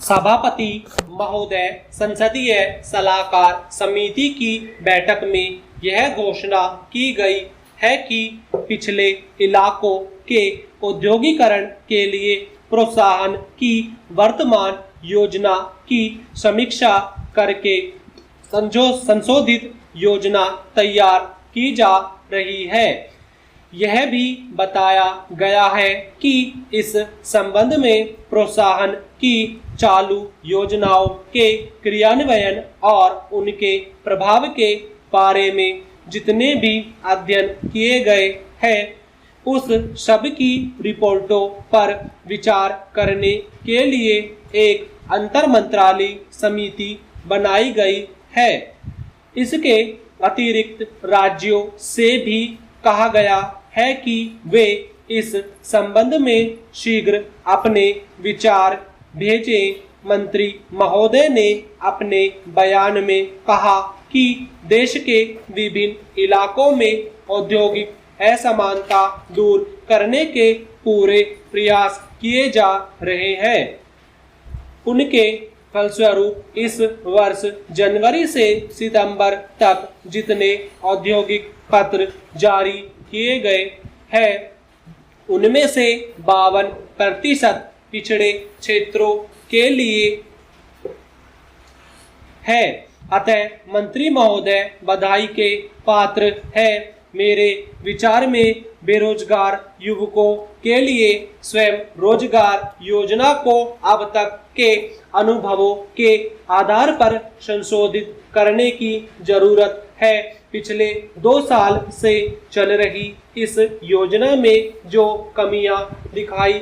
सभापति महोदय संसदीय सलाहकार समिति की बैठक में यह घोषणा की गई है कि पिछले इलाकों के औद्योगिकरण के लिए प्रोत्साहन की वर्तमान योजना की समीक्षा करके संशोधित योजना तैयार की जा रही है। यह भी बताया गया है कि इस संबंध में प्रोत्साहन की चालू योजनाओं के क्रियान्वयन और उनके प्रभाव के बारे में जितने भी अध्ययन किए गए हैं उस सब की रिपोर्टों पर विचार करने के लिए एक अंतर मंत्रालय समिति बनाई गई है। इसके अतिरिक्त राज्यों से भी कहा गया है कि वे इस संबंध में शीघ्र अपने विचार भेजें। मंत्री महोदय ने अपने बयान में कहा कि देश के विभिन्न इलाकों में औद्योगिक असमानता दूर करने के पूरे प्रयास किए जा रहे हैं। उनके फलस्वरूप इस वर्ष जनवरी से सितंबर तक जितने औद्योगिक पत्र जारी किए गए हैं उनमें से 52% पिछड़े क्षेत्रों के लिए है। अतः मंत्री महोदय बधाई के पात्र है। मेरे विचार में बेरोजगार युवकों के लिए स्वयं रोजगार योजना को अब तक के अनुभवों के आधार पर संशोधित करने की जरूरत है। पिछले 2 साल से चल रही इस योजना में जो कमियां दिखाई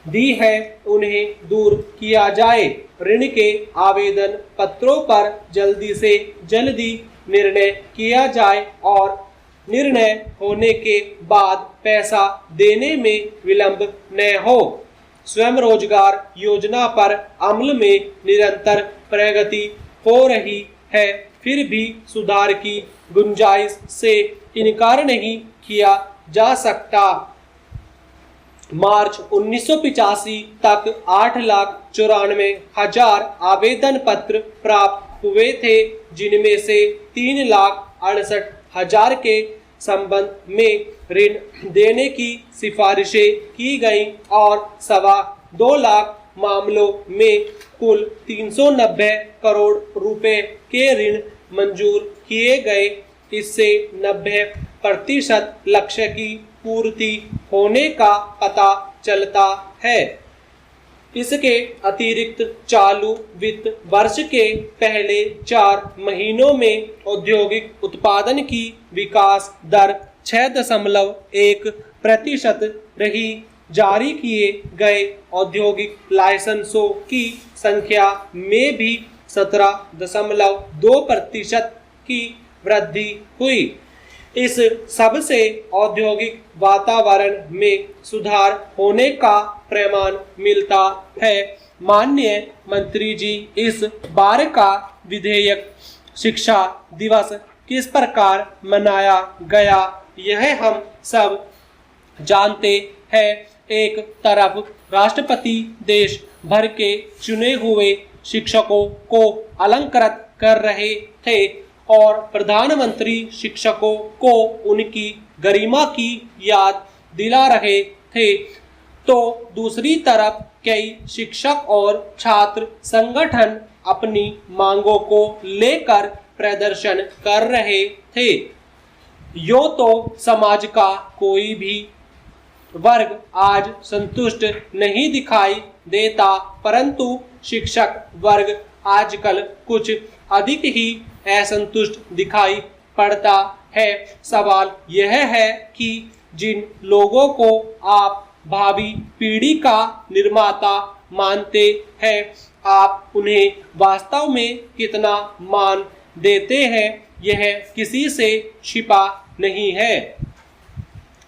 दी है उन्हें दूर किया जाए। ऋण के आवेदन पत्रों पर जल्दी से जल्दी निर्णय किया जाए और निर्णय होने के बाद पैसा देने में विलंब न हो। स्वयं रोजगार योजना पर अमल में निरंतर प्रगति हो रही है, फिर भी सुधार की गुंजाइश से इनकार नहीं किया जा सकता। मार्च 1985 तक 8,94,000 आवेदन पत्र प्राप्त हुए थे, जिनमें से 3,68,000 के संबंध में ऋण देने की सिफारिशें की गई और 2.25 लाख मामलों में कुल 390 करोड़ रुपए के ऋण मंजूर किए गए। इससे 90% लक्ष्य की पूर्ति होने का पता चलता है। इसके अतिरिक्त चालू वित्त वर्ष के पहले 4 महीनों में औद्योगिक उत्पादन की विकास दर 6.1% रही। जारी किए गए औद्योगिक लाइसेंसों की संख्या में भी 17.2% की वृद्धि हुई। इस सब से औद्योगिक वातावरण में सुधार होने का प्रमाण मिलता है। माननीय मंत्री जी, इस बार का विधेयक शिक्षा दिवस किस प्रकार मनाया गया यह हम सब जानते हैं। एक तरफ राष्ट्रपति देश भर के चुने हुए शिक्षकों को अलंकृत कर रहे थे और प्रधानमंत्री शिक्षकों को उनकी गरिमा की याद दिला रहे थे, तो दूसरी तरफ कई शिक्षक और छात्र संगठन अपनी मांगों को लेकर प्रदर्शन कर रहे थे। यो तो समाज का कोई भी वर्ग आज संतुष्ट नहीं दिखाई देता, परंतु शिक्षक वर्ग आजकल कुछ अधिक ही असंतुष्ट दिखाई पड़ता है। सवाल यह है कि जिन लोगों को आप भावी पीढ़ी का निर्माता मानते हैं, आप उन्हें वास्तव में कितना मान देते हैं, यह किसी से छिपा नहीं है।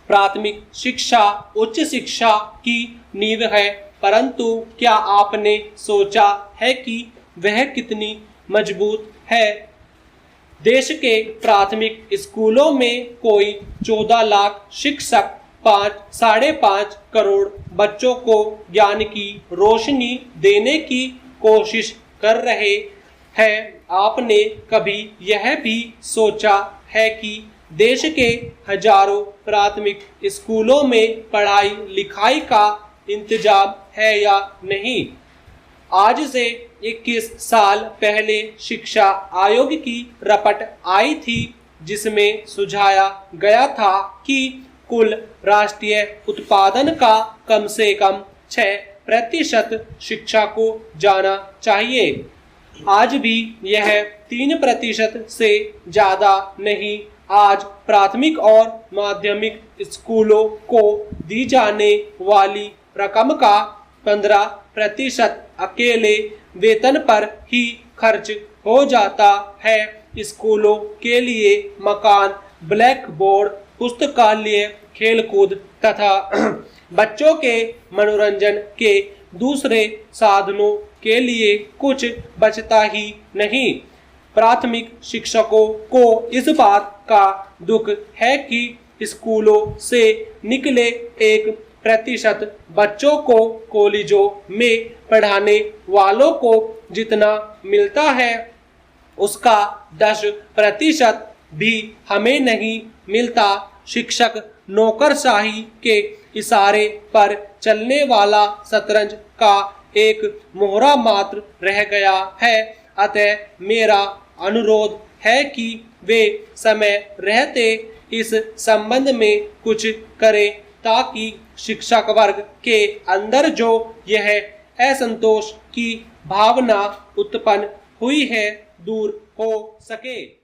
प्राथमिक शिक्षा उच्च शिक्षा की नींव है, परंतु क्या आपने सोचा है कि वह कितनी मजबूत है? देश के प्राथमिक स्कूलों में कोई 14 लाख शिक्षक 5.5 करोड़ बच्चों को ज्ञान की रोशनी देने की कोशिश कर रहे हैं। आपने कभी यह भी सोचा है कि देश के हजारों प्राथमिक स्कूलों में पढ़ाई लिखाई का इंतजाम है या नहीं? आज से 21 साल पहले शिक्षा आयोग की रिपोर्ट आई थी, जिसमें सुझाया गया था कि कुल राष्ट्रीय उत्पादन का कम से कम 6% शिक्षा को जाना चाहिए। आज भी यह 3% से ज्यादा नहीं। आज प्राथमिक और माध्यमिक स्कूलों को दी जाने वाली रकम का 15% अकेले वेतन पर ही खर्च हो जाता है। स्कूलों के लिए मकान, ब्लैक बोर्ड, पुस्तकालय, खेलकूद तथा बच्चों के मनोरंजन के दूसरे साधनों के लिए कुछ बचता ही नहीं। प्राथमिक शिक्षकों को इस बात का दुख है कि स्कूलों से निकले 1% बच्चों को कॉलेजों में पढ़ाने वालों को जितना मिलता है उसका 10% भी हमें नहीं मिलता। शिक्षक नौकरशाही के इशारे पर चलने वाला शतरंज का एक मोहरा मात्र रह गया है। अतः मेरा अनुरोध है कि वे समय रहते इस संबंध में कुछ करें, ताकि शिक्षक वर्ग के अंदर जो यह असंतोष की भावना उत्पन्न हुई है दूर हो सके।